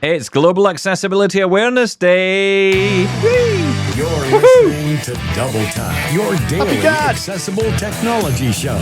It's Global Accessibility Awareness Day. You're listening to Double Time, your daily accessible technology show.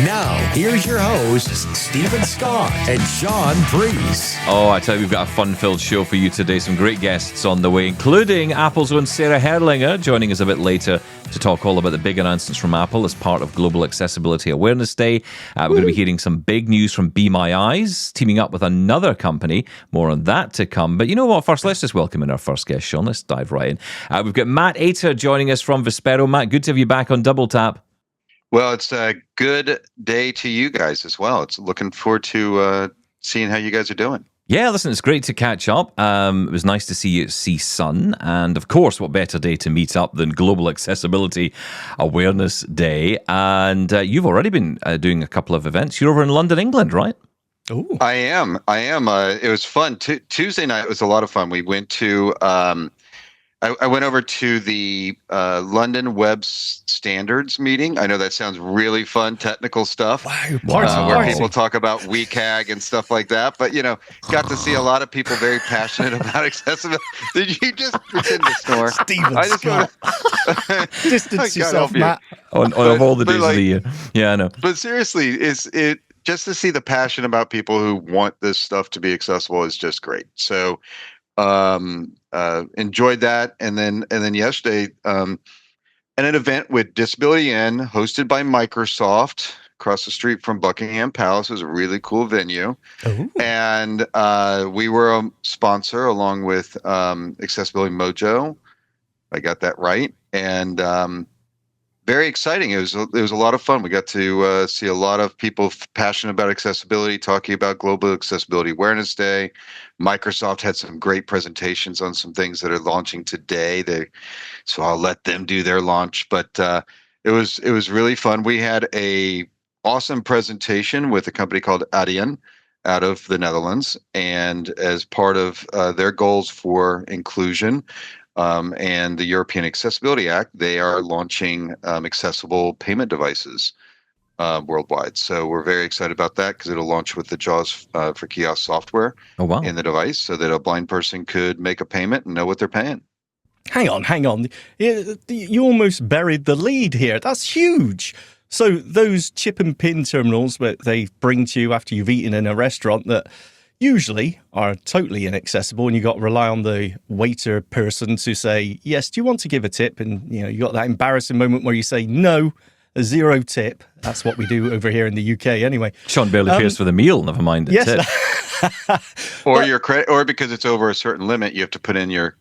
Now, here's your hosts, Stephen Scott and Shaun Priest. Oh, I tell you, we've got a fun-filled show for you today. Some great guests on the way, including Apple's own Sarah Herrlinger, joining us a bit later to talk all about the big announcements from Apple as part of Global Accessibility Awareness Day. We're going to be hearing some big news from Be My Eyes, teaming up with another company. More on that to come. But you know what? First, let's just welcome in our first guest, Shaun. Let's dive right in. We've got Matt Ater joining us from Vispero. Matt, good to have you back on Double Tap. Well, it's a good day to you guys as well. It's looking forward to seeing how you guys are doing. Yeah, listen, it's great to catch up. It was nice to see you at CSUN. And of course, what better day to meet up than Global Accessibility Awareness Day? And you've already been doing a couple of events. You're over in London, England, right? Ooh. I am. It was fun. Tuesday night was a lot of fun. We went to... I went over to the London Web Standards meeting. I know that sounds really fun, technical stuff. Where people talk about WCAG and stuff like that. But, you know, got to see a lot of people very passionate about accessibility. Did you just pretend to snore? Stephen, I just want to distance yourself, Matt. On all the days of the year. Yeah, I know. But seriously, it just to see the passion about people who want this stuff to be accessible is just great. So enjoyed that, and then yesterday an event with Disability In, hosted by Microsoft, across the street from Buckingham Palace. It was a really cool venue. Ooh. And we were a sponsor along with Accessibility Mojo. I got that right, and very exciting. It was a lot of fun. We got to see a lot of people passionate about accessibility, talking about Global Accessibility Awareness Day. Microsoft had some great presentations on some things that are launching today. So I'll let them do their launch. But it was really fun. We had a awesome presentation with a company called Adyen out of the Netherlands, and as part of their goals for inclusion. And the European Accessibility Act, they are launching accessible payment devices worldwide. So we're very excited about that because it'll launch with the JAWS for Kiosk software in the device, so that a blind person could make a payment and know what they're paying. Hang on. You almost buried the lead here. That's huge. So those chip and pin terminals that they bring to you after you've eaten in a restaurant that usually are totally inaccessible, and you got to rely on the waiter person to say, yes, do you want to give a tip? And you got that embarrassing moment where you say no, a 0 tip. That's what we do over here in the UK anyway. Shaun barely pays for the meal, never mind a tip. Or your credit, or because it's over a certain limit, you have to put in your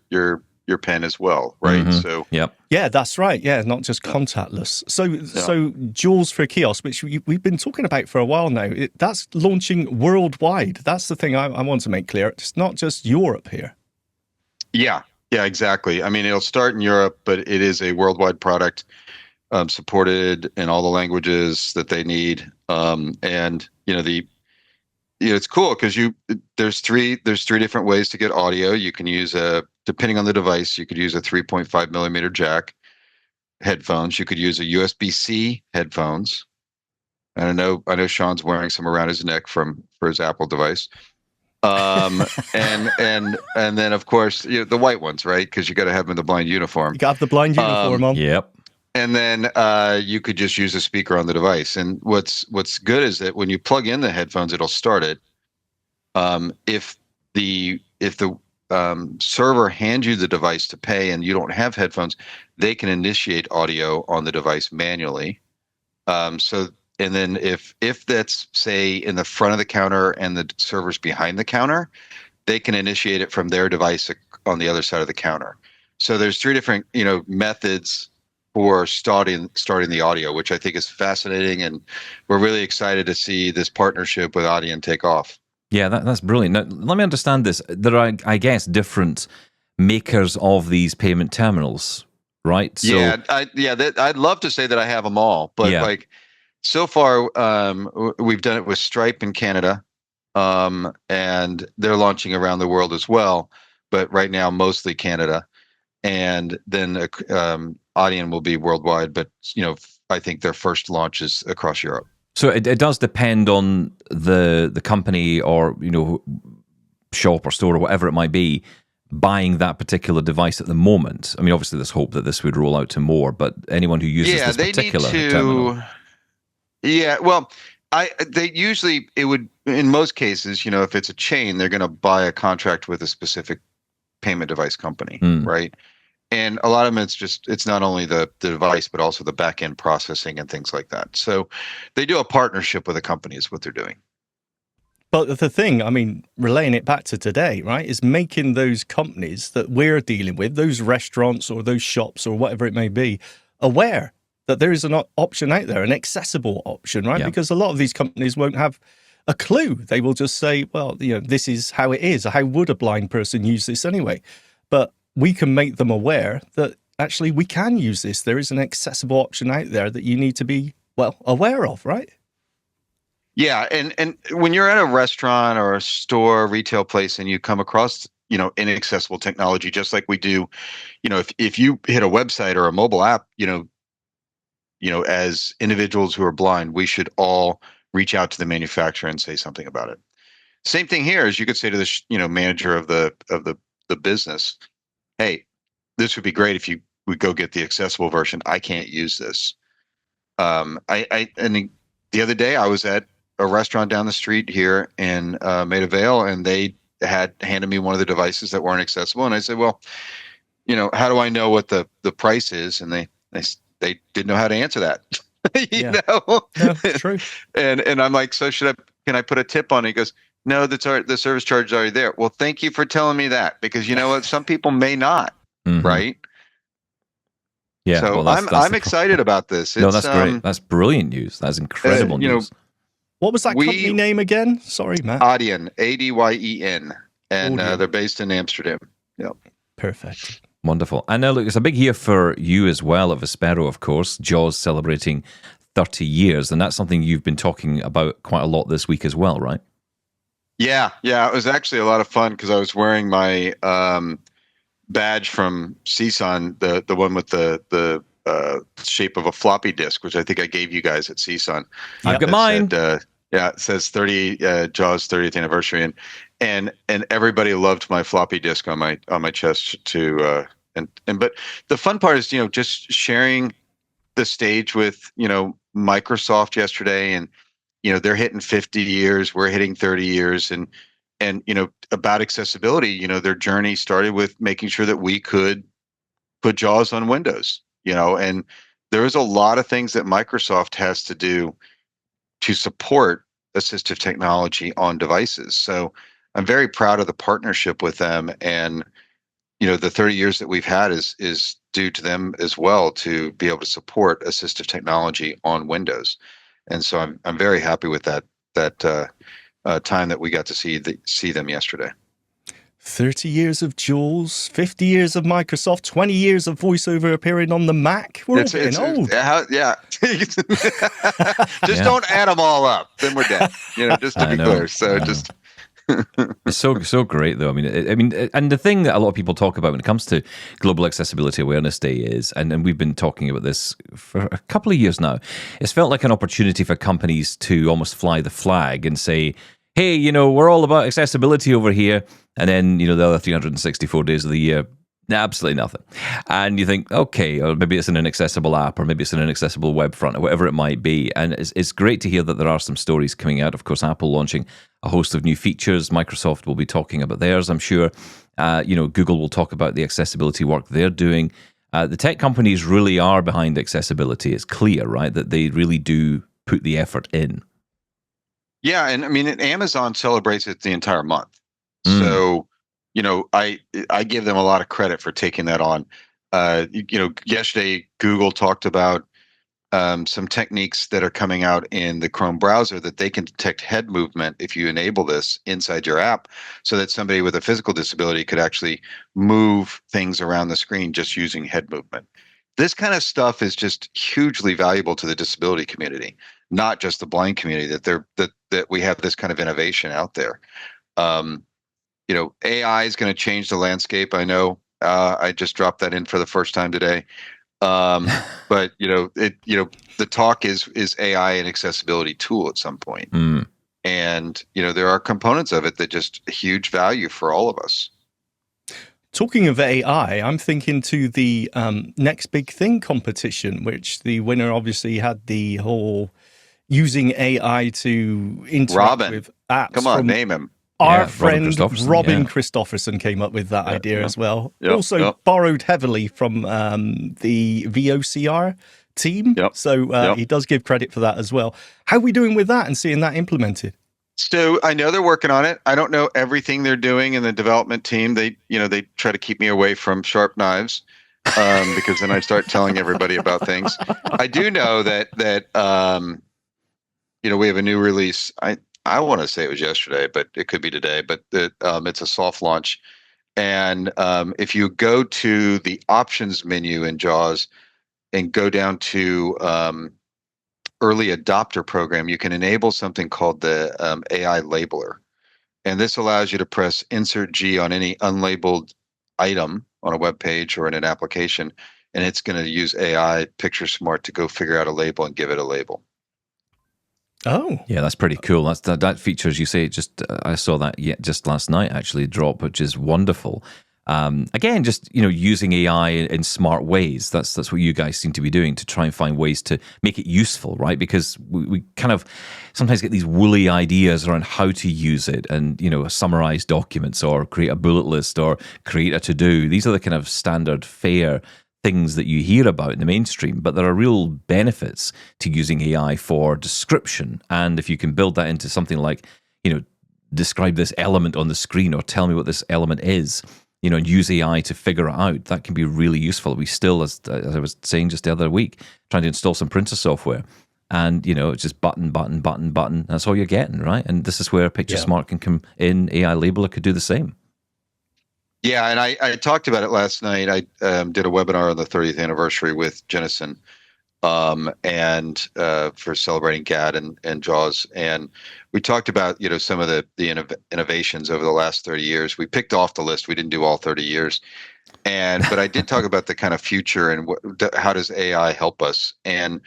pen as well, right? Mm-hmm. So yeah, that's right. Yeah, not just contactless. So JAWS for Kiosk, which we've been talking about for a while now, that's launching worldwide. That's the thing I want to make clear. It's not just Europe here. Yeah, exactly. I mean, it'll start in Europe, but it is a worldwide product, supported in all the languages that they need. And it's cool because there's three different ways to get audio. You can use depending on the device, you could use a 3.5 millimeter jack headphones. You could use a USB-C headphones. And I know Shaun's wearing some around his neck for his Apple device. And then of course the white ones, right? Because you got to have them in the blind uniform. You got the blind uniform on. Yep. And then you could just use a speaker on the device. And what's good is that when you plug in the headphones, it'll start it. If the server hands you the device to pay and you don't have headphones, they can initiate audio on the device manually. And then if that's, say, in the front of the counter and the server's behind the counter, they can initiate it from their device on the other side of the counter. So there's three different methods for starting the audio, which I think is fascinating, and we're really excited to see this partnership with Adyen take off. Yeah, that's brilliant. Now, let me understand this. There are, I guess, different makers of these payment terminals, right? So, I'd love to say that I have them all, but so far we've done it with Stripe in Canada, and they're launching around the world as well. But right now, mostly Canada, and then Adyen will be worldwide. But I think their first launch is across Europe. So it does depend on the company, or shop or store or whatever it might be buying that particular device at the moment? I mean, obviously there's hope that this would roll out to more, but anyone who uses this particular terminal. Yeah, well, they usually, it would, in most cases, if it's a chain, they're going to buy a contract with a specific payment device company, right? And a lot of them, it's not only the device, but also the back end processing and things like that. So they do a partnership with a company is what they're doing. But the thing, I mean, relaying it back to today, right, is making those companies that we're dealing with, those restaurants or those shops or whatever it may be, aware that there is an option out there, an accessible option, right? Yeah. Because a lot of these companies won't have a clue. They will just say, well, this is how it is. How would a blind person use this anyway? But we can make them aware that actually we can use this. There is an accessible option out there that you need to be, well, aware of, right? Yeah, and when you're at a restaurant or a store, retail place, and you come across, inaccessible technology, just like we do, if you hit a website or a mobile app, as individuals who are blind, we should all reach out to the manufacturer and say something about it. Same thing here is you could say to the manager of the business, hey, this would be great if you would go get the accessible version. I can't use this. And the other day I was at a restaurant down the street here in Maida Vale, and they had handed me one of the devices that weren't accessible. And I said, well, how do I know what the price is? And they didn't know how to answer that. Yeah, true. And I'm like, so can I put a tip on it? He goes, no, the service charge is already there. Well, thank you for telling me that, because you know what? Some people may not, right? Yeah. So well, I'm excited about this. No, that's great. That's brilliant news. That's incredible news. What was that company name again? Sorry, Matt. Adyen, Adyen, and they're based in Amsterdam. Yep. Perfect. Wonderful. And now, look, it's a big year for you as well at Vispero, of course. JAWS celebrating 30 years, and that's something you've been talking about quite a lot this week as well, right? Yeah. It was actually a lot of fun because I was wearing my badge from CSUN, the one with the shape of a floppy disk, which I think I gave you guys at CSUN. I've got mine. It says 30 JAWS 30th anniversary, and everybody loved my floppy disk on my chest too. But the fun part is just sharing the stage with Microsoft yesterday, and they're hitting 50 years, we're hitting 30 years, and about accessibility. Their journey started with making sure that we could put JAWS on Windows. And there is a lot of things that Microsoft has to do to support assistive technology on devices. So I'm very proud of the partnership with them, and the 30 years that we've had is due to them as well to be able to support assistive technology on Windows. And so I'm very happy with that time that we got to see them yesterday. 30 years of JAWS, 50 years of Microsoft, 20 years of VoiceOver appearing on the Mac. We're getting old. Yeah. Just don't add them all up. Then we're dead. Just to be clear. So just... It's so great, though. I mean, and the thing that a lot of people talk about when it comes to Global Accessibility Awareness Day is, and we've been talking about this for a couple of years now, it's felt like an opportunity for companies to almost fly the flag and say, hey, we're all about accessibility over here. And then, the other 364 days of the year, absolutely nothing. And you think, okay, or maybe it's in an accessible app, or maybe it's in an accessible web front, or whatever it might be. And it's great to hear that there are some stories coming out. Of course, Apple launching a host of new features. Microsoft will be talking about theirs, I'm sure. Google will talk about the accessibility work they're doing. The tech companies really are behind accessibility. It's clear, right, that they really do put the effort in. Yeah, and I mean, Amazon celebrates it the entire month. So, I give them a lot of credit for taking that on. Yesterday, Google talked about some techniques that are coming out in the Chrome browser that they can detect head movement if you enable this inside your app, so that somebody with a physical disability could actually move things around the screen just using head movement. This kind of stuff is just hugely valuable to the disability community, not just the blind community, that we have this kind of innovation out there. AI is going to change the landscape. I know. I just dropped that in for the first time today. But the talk is AI an accessibility tool at some point? And, there are components of it that just huge value for all of us. Talking of AI, I'm thinking to the Next Big Thing competition, which the winner obviously had the whole using AI to interact Robin. with apps. Come on, name him. Our Yeah, friend Robin Christopherson, Christopherson came up with that idea as well. Yep, Also borrowed heavily from the VOCR team. Yep, So he does give credit for that as well. How are we doing with that and seeing that implemented? So I know they're working on it. I don't know everything they're doing in the development team. They try to keep me away from sharp knives because then I start telling everybody about things. I do know that we have a new release. I want to say it was yesterday, but it could be today. But it's a soft launch, and if you go to the options menu in JAWS and go down to early adopter program, you can enable something called the AI labeler. And this allows you to press Insert+G on any unlabeled item on a web page or in an application, and it's going to use AI Picture Smart to go figure out a label and give it a label. Oh, yeah, that's pretty cool. That feature, as you say, I saw that just last night actually drop, which is wonderful. Again, just using AI in smart ways. That's what you guys seem to be doing to try and find ways to make it useful, right? Because we kind of sometimes get these woolly ideas around how to use it, and summarize documents or create a bullet list or create a to-do. These are the kind of standard fare things that you hear about in the mainstream, but there are real benefits to using AI for description. And if you can build that into something like, describe this element on the screen or tell me what this element is, and use AI to figure it out, that can be really useful. We still, as I was saying just the other week, trying to install some printer software, and it's just button. That's all you're getting, right? And this is where Picture Smart can come in. AI Labeler could do the same. Yeah, and I talked about it last night. I did a webinar on the 30th anniversary with Jennison, and for celebrating GAAD and JAWS, and we talked about some of the innovations over the last 30 years. We picked off the list. We didn't do all 30 years, but I did talk about the kind of future and how does AI help us. And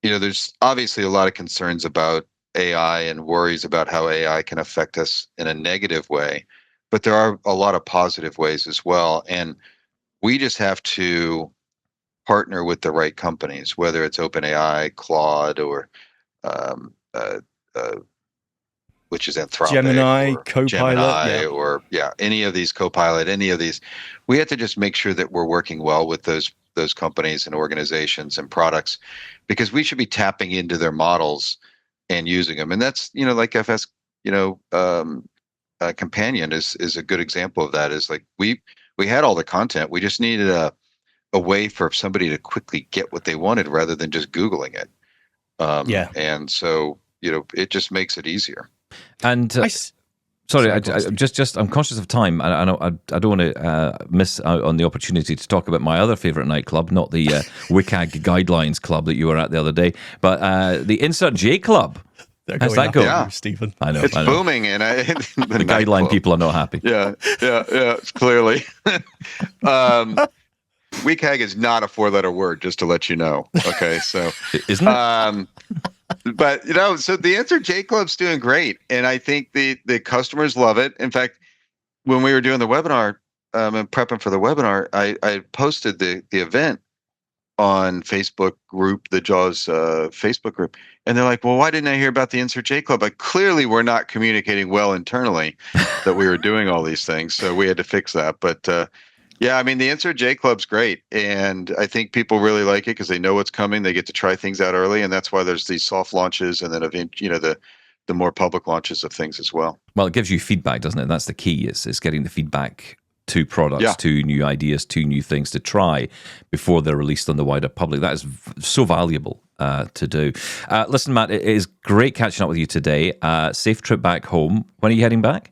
there's obviously a lot of concerns about AI and worries about how AI can affect us in a negative way, but there are a lot of positive ways as well. And we just have to partner with the right companies, whether it's OpenAI, Claude, or which is Anthropic, Gemini, or Copilot, Gemini, or any of these Copilot, any of these. We have to just make sure that we're working well with those companies and organizations and products, because we should be tapping into their models and using them. And that's like FS, Companion is a good example of that. Is like we had all the content, we just needed a way for somebody to quickly get what they wanted rather than just Googling it. And so, it just makes it easier. And sorry, I'm conscious of time. I don't want to miss out on the opportunity to talk about my other favorite nightclub, not the WCAG Guidelines Club that you were at the other day, but the Insert+J Club. How's that going, yeah. Stephen? I know it's booming, and the guideline people are not happy. Yeah, clearly. WCAG is not a 4-letter word, just to let you know. Okay, so isn't it? But so the Insert+J Club's doing great, and I think the customers love it. In fact, when we were doing the webinar and prepping for the webinar, I posted the event on Facebook group, the JAWS Facebook group, and they're like, "Well, why didn't I hear about the Insert+J Club?" Like, clearly, we're not communicating well internally that we were doing all these things, so we had to fix that. But yeah, I mean, the Insert+J Club's great, and I think people really like it because they know what's coming. They get to try things out early, and that's why there's these soft launches, and then the more public launches of things as well. Well, it gives you feedback, doesn't it? That's the key. Is getting the feedback to products, to new ideas, to new things to try before they're released on the wider public. That is so valuable to do. Listen, Matt, it is great catching up with you today. Safe trip back home. When are you heading back?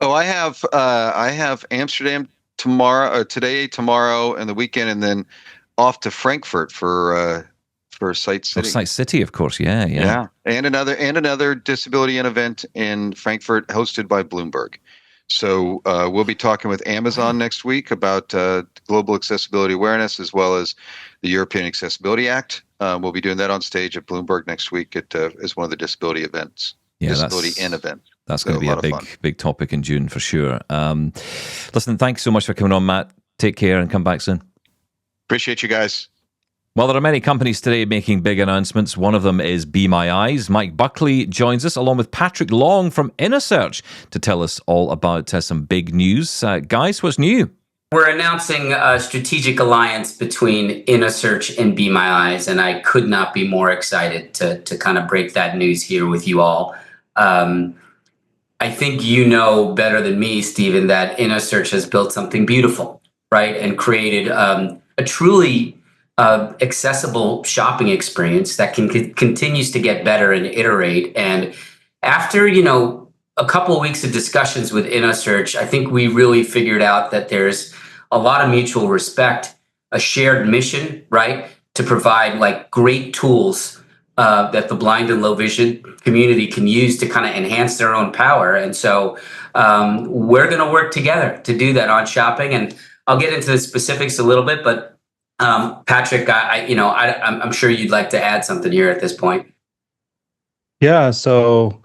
Oh, I have Amsterdam today, tomorrow, and the weekend, and then off to Frankfurt for Site City. Site City, of course. Yeah. And another disability event in Frankfurt, hosted by Bloomberg. So we'll be talking with Amazon next week about global accessibility awareness, as well as the European Accessibility Act. We'll be doing that on stage at Bloomberg next week as one of the disability events. disability in events. That's going to be a big topic in June for sure. Listen, thanks so much for coming on, Matt. Take care and come back soon. Appreciate you guys. Well, there are many companies today making big announcements. One of them is Be My Eyes. Mike Buckley joins us along with Patrick Long from InnerSearch to tell us all about some big news. Guys, what's new? We're announcing a strategic alliance between InnerSearch and Be My Eyes, and I could not be more excited to kind of break that news here with you all. I think you know better than me, Stephen, that InnerSearch has built something beautiful, right? And created a truly accessible shopping experience that continues to get better and iterate. And after, a couple of weeks of discussions with InnerSearch, I think we really figured out that there's a lot of mutual respect, a shared mission, right? To provide like great tools that the blind and low vision community can use to kind of enhance their own power. And so we're going to work together to do that on shopping. And I'll get into the specifics a little bit, but Patrick, I'm sure you'd like to add something here at this point. Yeah. So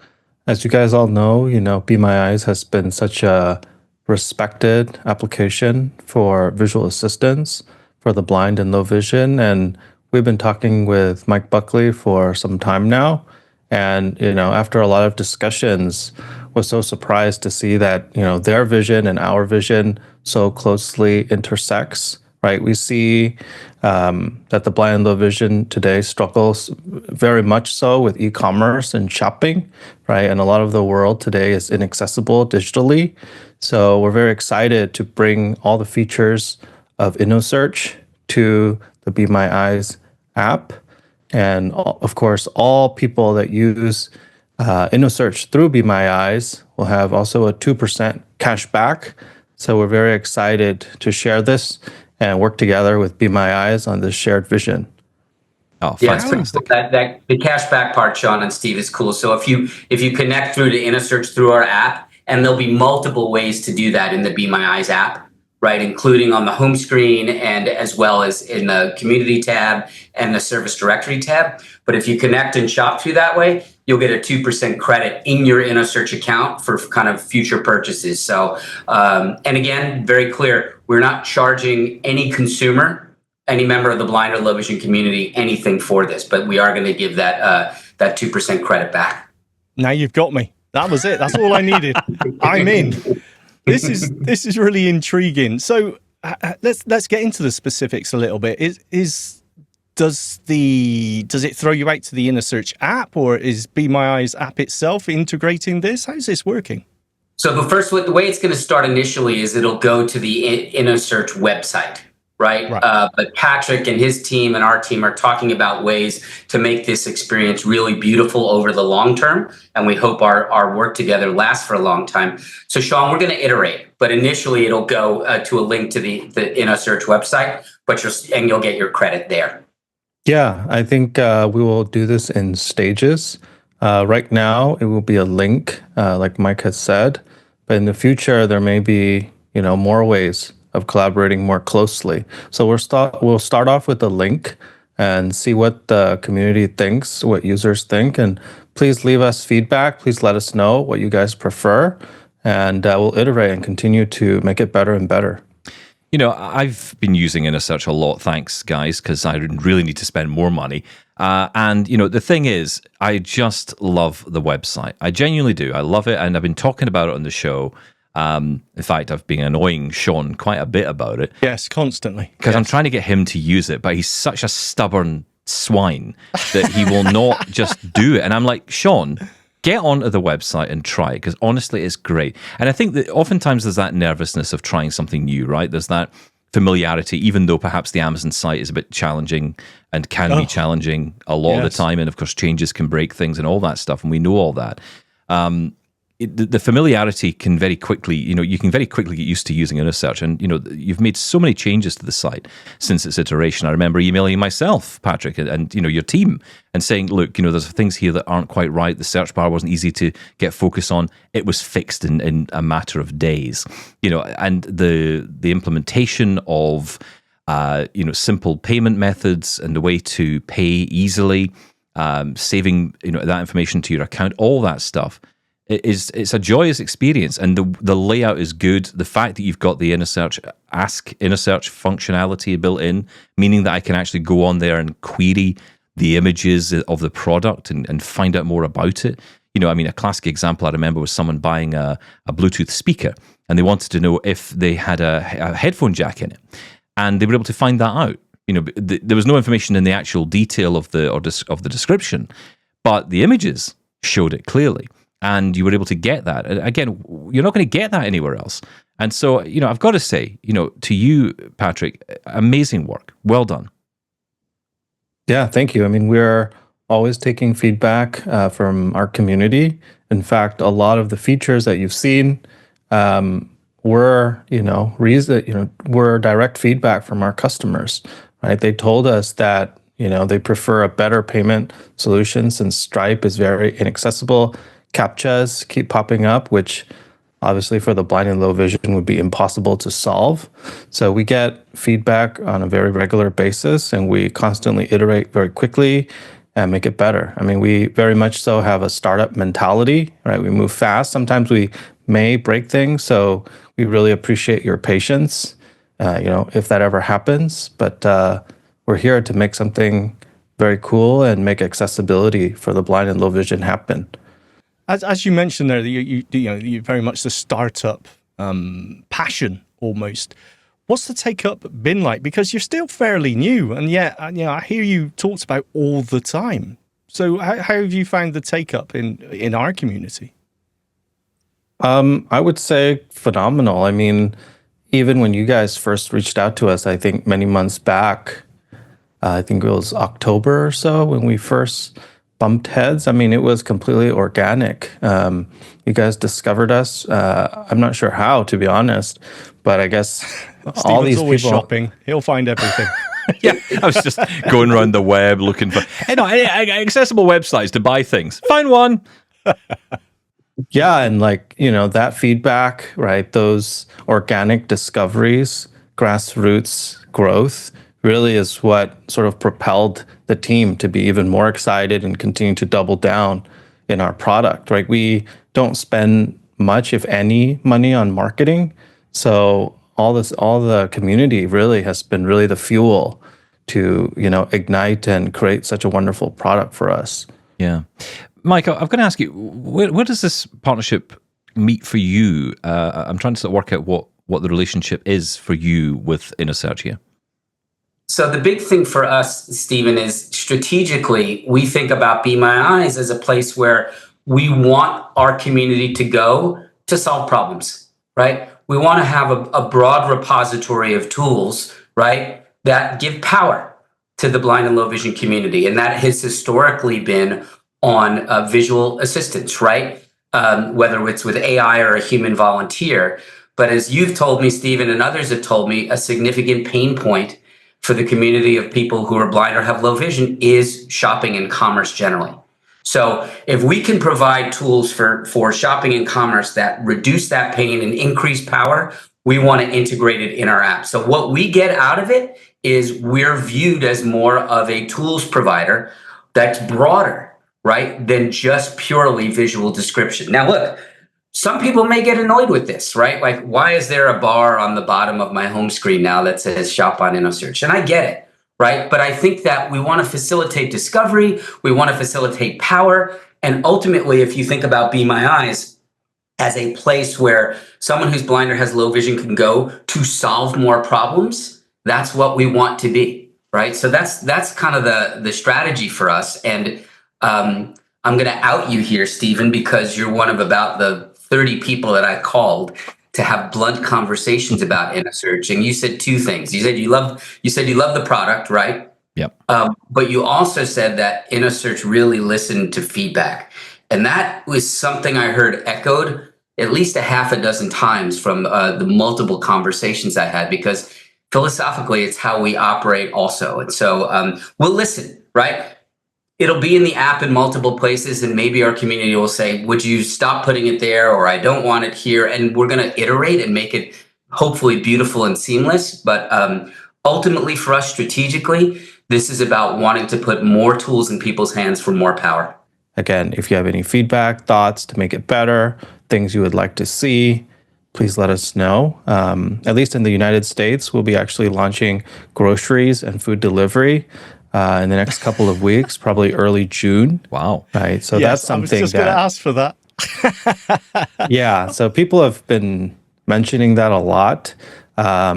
as you guys all know, Be My Eyes has been such a respected application for visual assistance for the blind and low vision. And we've been talking with Mike Buckley for some time now. And, after a lot of discussions, was so surprised to see that, their vision and our vision so closely intersects. Right, we see that the blind and low vision today struggles very much so with e-commerce and shopping, right? And a lot of the world today is inaccessible digitally. So we're very excited to bring all the features of InnoSearch to the Be My Eyes app. And of course, all people that use InnoSearch through Be My Eyes will have also a 2% cash back. So we're very excited to share this and work together with Be My Eyes on this shared vision. Oh, yeah, fantastic! That the cashback part, Shaun and Steve, is cool. So if you connect through to InnerSearch through our app, and there'll be multiple ways to do that in the Be My Eyes app, right? Including on the home screen and as well as in the community tab and the service directory tab. But if you connect and shop through that way, you'll get a 2% credit in your InnerSearch account for kind of future purchases. So, and again, very clear, we're not charging any consumer, any member of the blind or low vision community, anything for this, but we are going to give that 2% credit back. Now you've got me. That was it. That's all I needed. I'm in. This is really intriguing. So let's get into the specifics a little bit. Does it throw you out to the InnerSearch app, or is Be My Eyes app itself integrating this? How's this working? So the way it's going to start initially is it'll go to the InnerSearch website, right? But Patrick and his team and our team are talking about ways to make this experience really beautiful over the long term. And we hope our work together lasts for a long time. So Shaun, we're going to iterate, but initially it'll go to a link to the InnerSearch website, and you'll get your credit there. Yeah, I think we will do this in stages. Right now, it will be a link, like Mike has said. But in the future, there may be, more ways of collaborating more closely. So we'll start off with a link and see what the community thinks, what users think. And please leave us feedback. Please let us know what you guys prefer. And we'll iterate and continue to make it better and better. I've been using InnerSearch a lot, thanks, guys, because I really need to spend more money. And the thing is, I just love the website. I genuinely do. I love it, and I've been talking about it on the show. In fact, I've been annoying Shaun quite a bit about it. Yes, constantly. Because I'm trying to get him to use it, but he's such a stubborn swine that he will not just do it. And I'm like, Shaun, get onto the website and try it, because honestly, it's great. And I think that oftentimes there's that nervousness of trying something new, right? There's that familiarity, even though perhaps the Amazon site is a bit challenging and can be challenging a lot of the time. And of course, changes can break things and all that stuff. And we know all that. The familiarity can very quickly, you can very quickly get used to using InnerSearch. And, you've made so many changes to the site since its iteration. I remember emailing myself, Patrick, and your team, and saying, look, there's things here that aren't quite right. The search bar wasn't easy to get focus on. It was fixed in a matter of days, and the implementation of, simple payment methods and the way to pay easily, saving that information to your account, all that stuff. It's a joyous experience, and the layout is good. The fact that you've got the Ask InnerSearch functionality built in, meaning that I can actually go on there and query the images of the product and find out more about it. A classic example I remember was someone buying a Bluetooth speaker, and they wanted to know if they had a headphone jack in it, and they were able to find that out. There was no information in the actual detail of the description, but the images showed it clearly. And you were able to get that. Again, you're not going to get that anywhere else. And so, I've got to say, to you, Patrick, amazing work. Well done. Yeah, thank you. We're always taking feedback from our community. In fact, a lot of the features that you've seen were direct feedback from our customers, right? They told us that, they prefer a better payment solution since Stripe is very inaccessible. CAPTCHAs keep popping up, which obviously for the blind and low vision would be impossible to solve. So we get feedback on a very regular basis, and we constantly iterate very quickly and make it better. We very much so have a startup mentality, right? We move fast. Sometimes we may break things, so we really appreciate your patience, if that ever happens. But we're here to make something very cool and make accessibility for the blind and low vision happen. As you mentioned there, you're very much the startup passion almost. What's the take up been like? Because you're still fairly new, and yet I hear you talked about all the time. So how have you found the take up in our community? I would say phenomenal. Even when you guys first reached out to us, I think many months back, I think it was October or so when we first bumped heads. It was completely organic. You guys discovered us. I'm not sure how, to be honest, but I guess all these always people shopping. He'll find everything. Yeah, I was just going around the web looking for accessible websites to buy things. Find one. Yeah, and that feedback, right? Those organic discoveries, grassroots growth really is what sort of propelled the team to be even more excited and continue to double down in our product, right? We don't spend much, if any, money on marketing. So all the community really has been really the fuel to, ignite and create such a wonderful product for us. Yeah. Mike, I'm going to ask you, where does this partnership meet for you? I'm trying to sort of work out what the relationship is for you with InnerSearch here. So the big thing for us, Stephen, is strategically, we think about Be My Eyes as a place where we want our community to go to solve problems, right? We want to have a broad repository of tools, right, that give power to the blind and low vision community. And that has historically been on visual assistance, right? Whether it's with AI or a human volunteer. But as you've told me, Stephen, and others have told me, a significant pain point for the community of people who are blind or have low vision is shopping and commerce generally. So if we can provide tools for shopping and commerce that reduce that pain and increase power, we want to integrate it in our app. So what we get out of it is we're viewed as more of a tools provider that's broader, right, than just purely visual description. Now, look, some people may get annoyed with this, right? Like, why is there a bar on the bottom of my home screen now that says shop on InnoSearch? And I get it, right? But I think that we want to facilitate discovery. We want to facilitate power. And ultimately, if you think about Be My Eyes as a place where someone who's blind or has low vision can go to solve more problems, that's what we want to be, right? So that's kind of the strategy for us. And I'm going to out you here, Stephen, because you're one of about the 30 people that I called to have blunt conversations about InnerSearch. And you said two things. You said you love the product, right? Yep. But you also said that InnerSearch really listened to feedback. And that was something I heard echoed at least a half a dozen times from the multiple conversations I had, because philosophically, it's how we operate also. And so we'll listen, right? It'll be in the app in multiple places, and maybe our community will say, would you stop putting it there? Or I don't want it here. And we're going to iterate and make it hopefully beautiful and seamless. But ultimately for us strategically, This is about wanting to put more tools in people's hands for more power. Again, if you have any feedback, thoughts to make it better, things you would like to see, please let us know. At least in the United States, we'll be actually launching groceries and food delivery in the next couple of weeks, probably early June. Wow. Right. So yes, that's something I was just going to ask for that. Yeah. So people have been mentioning that a lot. A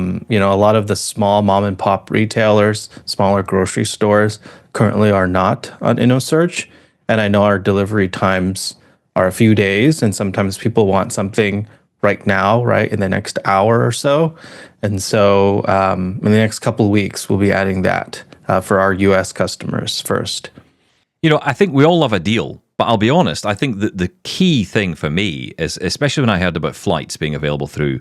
lot of the small mom and pop retailers, smaller grocery stores currently are not on InnoSearch. And I know our delivery times are a few days, and sometimes people want something right now, right, in the next hour or so. And so in the next couple of weeks, we'll be adding that for our US customers first. I think we all love a deal, but I'll be honest, I think that the key thing for me is, especially when I heard about flights being available through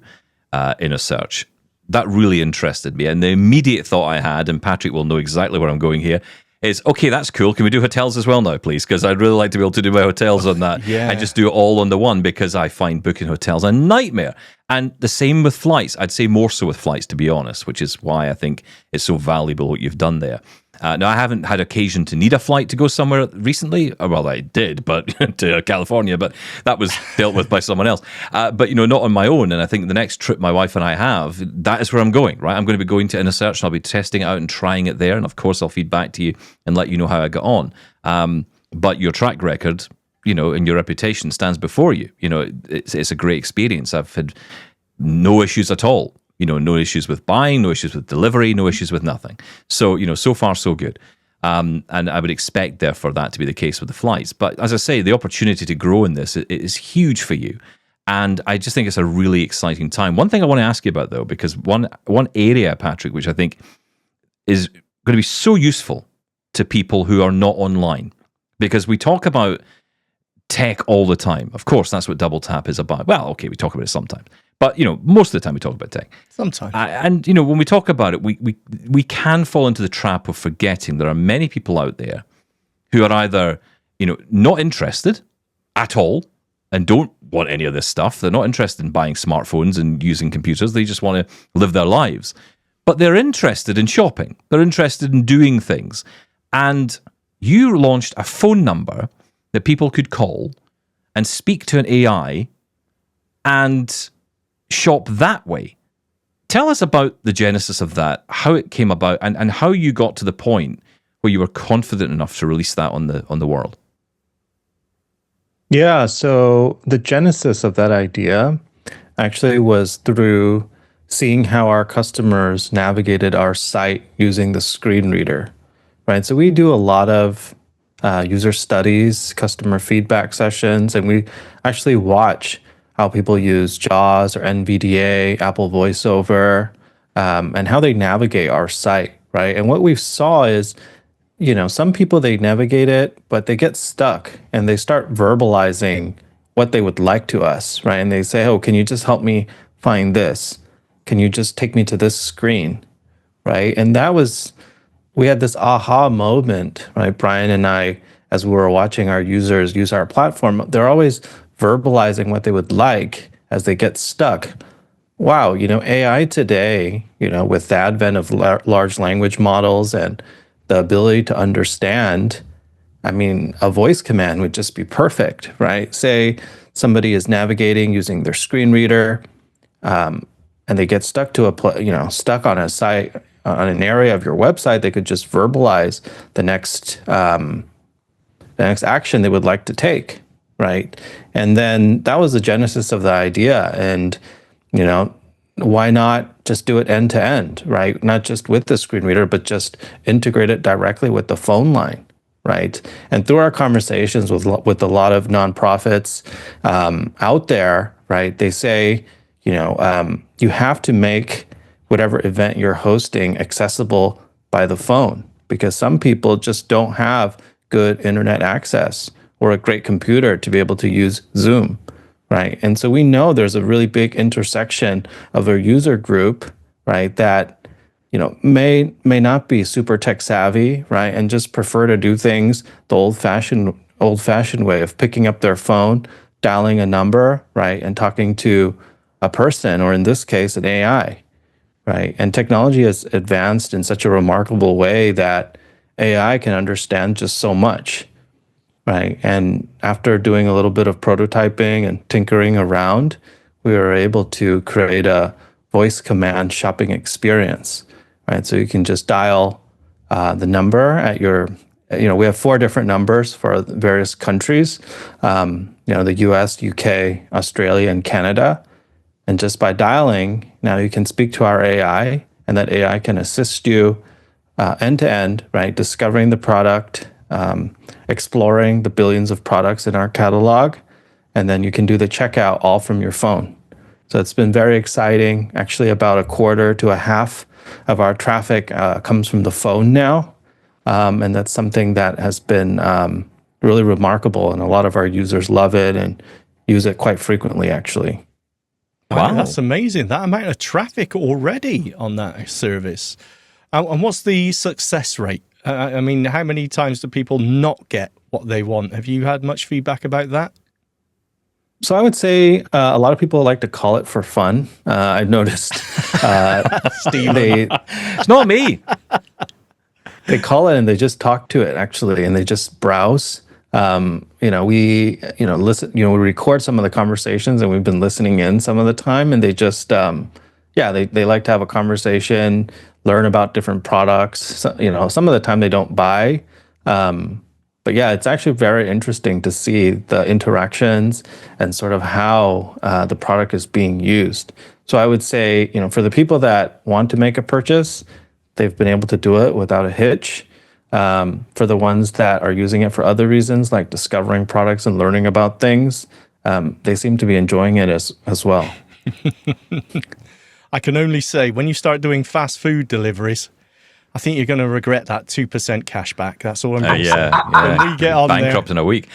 InnerSearch, that really interested me. And the immediate thought I had, and Patrick will know exactly where I'm going here, is, okay, that's cool. Can we do hotels as well now, please? Because I'd really like to be able to do my hotels on that. Yeah. I just do it all on the one, because I find booking hotels a nightmare. And the same with flights. I'd say more so with flights, to be honest, which is why I think it's so valuable what you've done there. Now, I haven't had occasion to need a flight to go somewhere recently. Well, I did, but to California, but that was dealt with by someone else. But, not on my own. And I think the next trip my wife and I have, that is where I'm going, right? I'm going to be going to InnerSearch, and I'll be testing it out and trying it there. And of course, I'll feed back to you and let you know how I got on. But your track record, and your reputation stands before you. It's a great experience. I've had no issues at all. No issues with buying, no issues with delivery, no issues with nothing. So, so far, so good. And I would expect, therefore, that to be the case with the flights. But as I say, the opportunity to grow in this is huge for you. And I just think it's a really exciting time. One thing I want to ask you about, though, because one area, Patrick, which I think is going to be so useful to people who are not online, because we talk about tech all the time. Of course, that's what Double Tap is about. Well, okay, we talk about it sometimes. But, most of the time we talk about tech. Sometimes. And, when we talk about it, we can fall into the trap of forgetting there are many people out there who are either, not interested at all and don't want any of this stuff. They're not interested in buying smartphones and using computers. They just want to live their lives. But they're interested in shopping. They're interested in doing things. And you launched a phone number that people could call and speak to an AI and shop that way. Tell us about the genesis of that, how it came about, and how you got to the point where you were confident enough to release that on the world. Yeah, so the genesis of that idea actually was through seeing how our customers navigated our site using the screen reader, right? So we do a lot of user studies, customer feedback sessions, and we actually watch how people use JAWS or NVDA, Apple VoiceOver, and how they navigate our site, right? And what we saw is, some people, they navigate it, but they get stuck and they start verbalizing what they would like to us, right? And they say, oh, can you just help me find this? Can you just take me to this screen, right? And we had this aha moment, right? Brian and I, as we were watching our users use our platform, they're always verbalizing what they would like as they get stuck. Wow, AI today, with the advent of large language models and the ability to understand, a voice command would just be perfect, right? Say somebody is navigating using their screen reader, and they get stuck stuck on a site, on an area of your website. They could just verbalize the next action they would like to take, right? And then that was the genesis of the idea. And, why not just do it end to end, right? Not just with the screen reader, but just integrate it directly with the phone line, right? And through our conversations with a lot of nonprofits out there, right, they say, you have to make whatever event you're hosting accessible by the phone, because some people just don't have good internet access or a great computer to be able to use Zoom, right? And so we know there's a really big intersection of a user group, right, that may not be super tech savvy, right, and just prefer to do things the old-fashioned way of picking up their phone, dialing a number, right, and talking to a person, or in this case, an AI, right? And technology has advanced in such a remarkable way that AI can understand just so much, right? And after doing a little bit of prototyping and tinkering around, we were able to create a voice command shopping experience, right? So you can just dial the number at your, we have 4 different numbers for various countries, the US, UK, Australia, and Canada. And just by dialing, now you can speak to our AI, and that AI can assist you end to end, right? Discovering the product, exploring the billions of products in our catalog, and then you can do the checkout all from your phone. So it's been very exciting. Actually, about a quarter to a half of our traffic comes from the phone now. And that's something that has been really remarkable. And a lot of our users love it and use it quite frequently, actually. Wow, that's amazing. That amount of traffic already on that service. And what's the success rate? I mean, how many times do people not get what they want? Have you had much feedback about that? So I would say a lot of people like to call it for fun. I've noticed. Steve, it's not me. They call it and they just talk to it, actually, and they just browse. We listen. We record some of the conversations, and we've been listening in some of the time, and they just, they like to have a conversation, learn about different products. So, some of the time they don't buy. But yeah, it's actually very interesting to see the interactions and sort of how the product is being used. So I would say, for the people that want to make a purchase, they've been able to do it without a hitch. For the ones that are using it for other reasons, like discovering products and learning about things, they seem to be enjoying it as well. I can only say, when you start doing fast food deliveries, I think you're going to regret that 2% cashback. That's all I'm going to say. When we get on bankrupt there. in a week.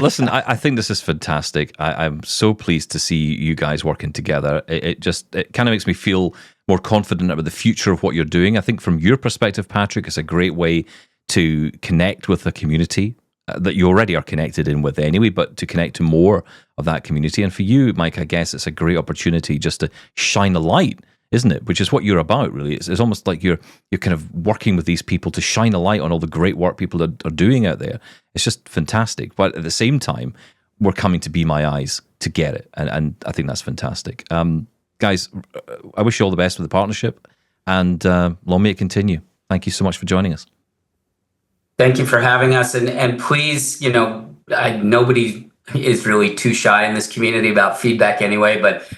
Listen, I think this is fantastic. I'm so pleased to see you guys working together. It kind of makes me feel more confident about the future of what you're doing. I think from your perspective, Patrick, it's a great way to connect with the community that you already are connected in with anyway, but to connect to more of that community. And for you, Mike, I guess it's a great opportunity just to shine a light, isn't it? Which is what you're about, really. It's almost like you're kind of working with these people to shine a light on all the great work people are doing out there. It's just fantastic. But at the same time, we're coming to Be My Eyes to get it. And I think that's fantastic. Guys, I wish you all the best with the partnership, and long may it continue. Thank you so much for joining us. Thank you for having us. And please, nobody is really too shy in this community about feedback anyway, but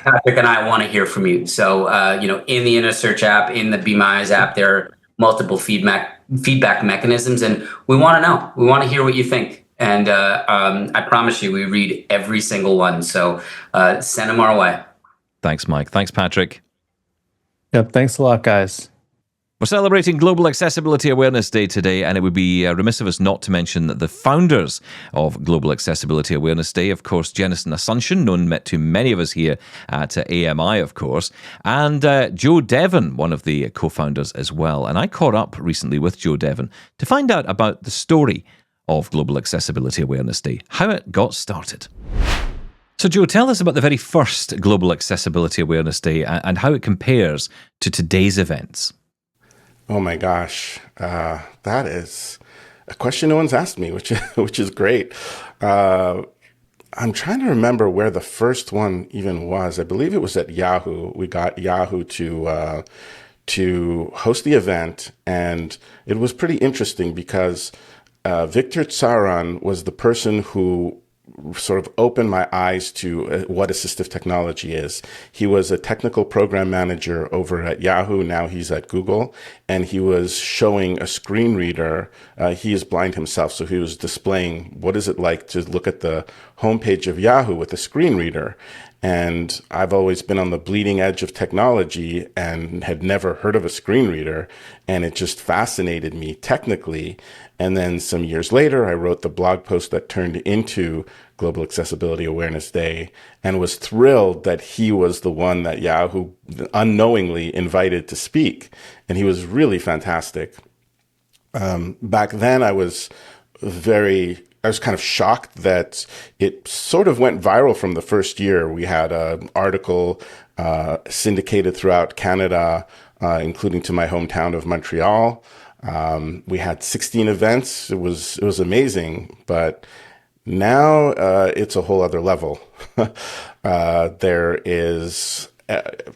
Patrick and I want to hear from you. So, in the InnerSearch app, in the Be My Eyes app, there are multiple feedback mechanisms, and we want to know. We want to hear what you think. And I promise you, we read every single one. So send them our way. Thanks, Mike. Thanks, Patrick. Yep. Thanks a lot, guys. We're celebrating Global Accessibility Awareness Day today, and it would be remiss of us not to mention that the founders of Global Accessibility Awareness Day, of course, Jennison Asuncion, known to many of us here at AMI, of course, and Joe Devon, one of the co-founders as well. And I caught up recently with Joe Devon to find out about the story of Global Accessibility Awareness Day, how it got started. So, Joe, tell us about the very first Global Accessibility Awareness Day and how it compares to today's events. Oh my gosh, that is a question no one's asked me, which is great. I'm trying to remember where the first one even was. I believe it was at Yahoo. We got Yahoo to host the event, and it was pretty interesting because Victor Tsaran was the person who sort of opened my eyes to what assistive technology is. He was a technical program manager over at Yahoo. Now he's at Google, and he was showing a screen reader. He is blind himself, so he was displaying what is it like to look at the homepage of Yahoo with a screen reader. And I've always been on the bleeding edge of technology and had never heard of a screen reader. And it just fascinated me technically. And then some years later, I wrote the blog post that turned into Global Accessibility Awareness Day, and was thrilled that he was the one that Yahoo unknowingly invited to speak. And he was really fantastic. Back then, I was kind of shocked that it sort of went viral from the first year. We had an article syndicated throughout Canada, including to my hometown of Montreal. We had 16 events. It was amazing, but now it's a whole other level. There is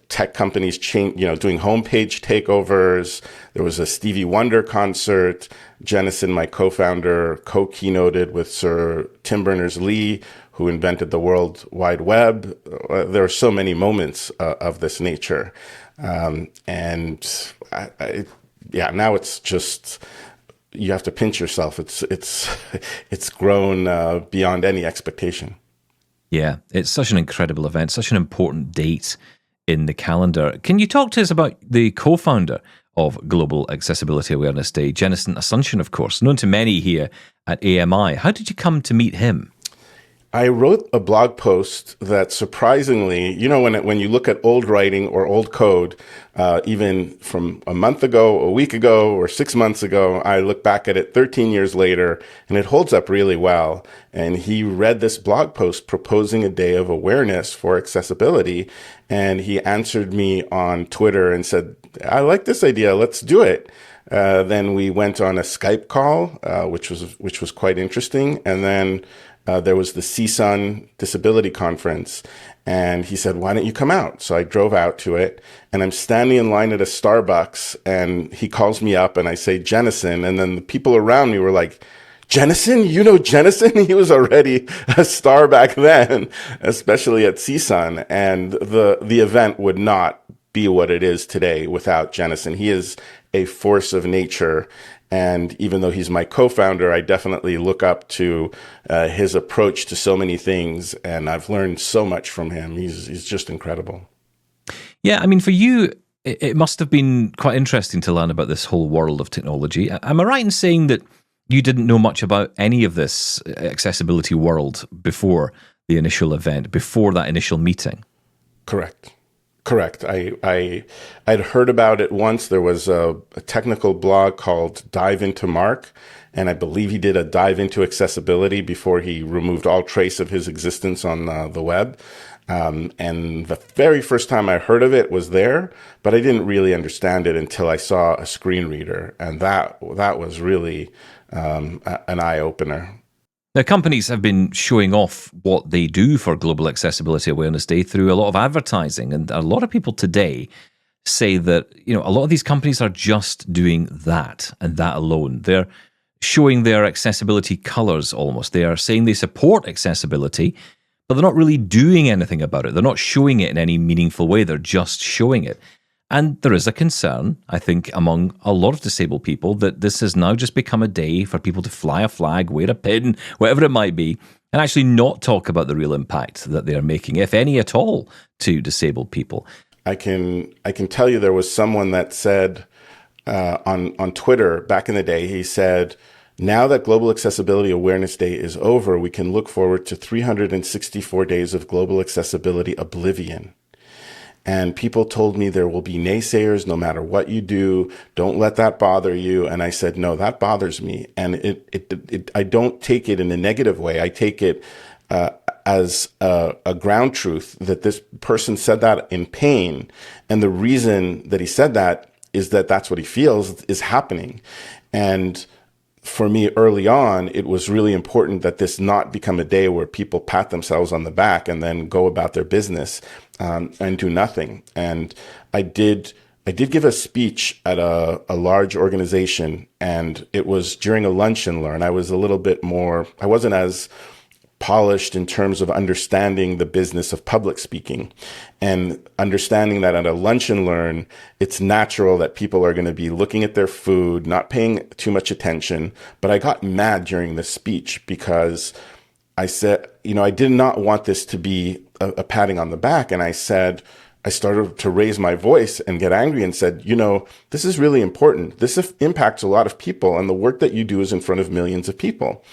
tech companies doing homepage takeovers. There was a Stevie Wonder concert. Jennison, my co-founder, co-keynoted with Sir Tim Berners-Lee, who invented the World Wide Web. There are so many moments of this nature. Now it's just, you have to pinch yourself. It's grown beyond any expectation. Yeah, it's such an incredible event, such an important date in the calendar. Can you talk to us about the co-founder of Global Accessibility Awareness Day, Jennison Asuncion, of course, known to many here at AMI. How did you come to meet him? I wrote a blog post that surprisingly, when you look at old writing or old code, even from a month ago, a week ago, or 6 months ago, I look back at it 13 years later, and it holds up really well. And he read this blog post proposing a day of awareness for accessibility, and he answered me on Twitter and said, "I like this idea, let's do it." Then we went on a Skype call, which was quite interesting, and then there was the CSUN Disability Conference, and he said, "Why don't you come out?" So I drove out to it, and I'm standing in line at a Starbucks, and he calls me up, and I say, "Jennison," and then the people around me were like, "Jennison? You know Jennison?" He was already a star back then, especially at CSUN, and the event would not be what it is today without Jennison. He is a force of nature. And even though he's my co-founder, I definitely look up to his approach to so many things. And I've learned so much from him. He's just incredible. Yeah, I mean, for you, it must have been quite interesting to learn about this whole world of technology. Am I right in saying that you didn't know much about any of this accessibility world before the initial event, before that initial meeting? Correct. I'd heard about it once. There was a technical blog called Dive Into Mark, and I believe he did a dive into accessibility before he removed all trace of his existence on the web. And the very first time I heard of it was there, but I didn't really understand it until I saw a screen reader, and that was really an eye-opener. Now, companies have been showing off what they do for Global Accessibility Awareness Day through a lot of advertising. And a lot of people today say that, a lot of these companies are just doing that and that alone. They're showing their accessibility colors almost. They are saying they support accessibility, but they're not really doing anything about it. They're not showing it in any meaningful way. They're just showing it. And there is a concern, I think, among a lot of disabled people that this has now just become a day for people to fly a flag, wear a pin, whatever it might be, and actually not talk about the real impact that they are making, if any at all, to disabled people. I can tell you there was someone that said on Twitter back in the day, he said, "Now that Global Accessibility Awareness Day is over, we can look forward to 364 days of global accessibility oblivion." And people told me there will be naysayers no matter what you do. Don't let that bother you. And I said, no, that bothers me. And I don't take it in a negative way. I take it as a ground truth that this person said that in pain. And the reason that he said that is that that's what he feels is happening. And for me early on, it was really important that this not become a day where people pat themselves on the back and then go about their business and do nothing. And I did give a speech at a large organization, and it was during a lunch and learn. I was a little bit more, I wasn't as polished in terms of understanding the business of public speaking and understanding that at a lunch and learn, it's natural that people are going to be looking at their food, not paying too much attention. But I got mad during the speech because I said, I did not want this to be a patting on the back. And I started to raise my voice and get angry and said, this is really important. This impacts a lot of people, and the work that you do is in front of millions of people.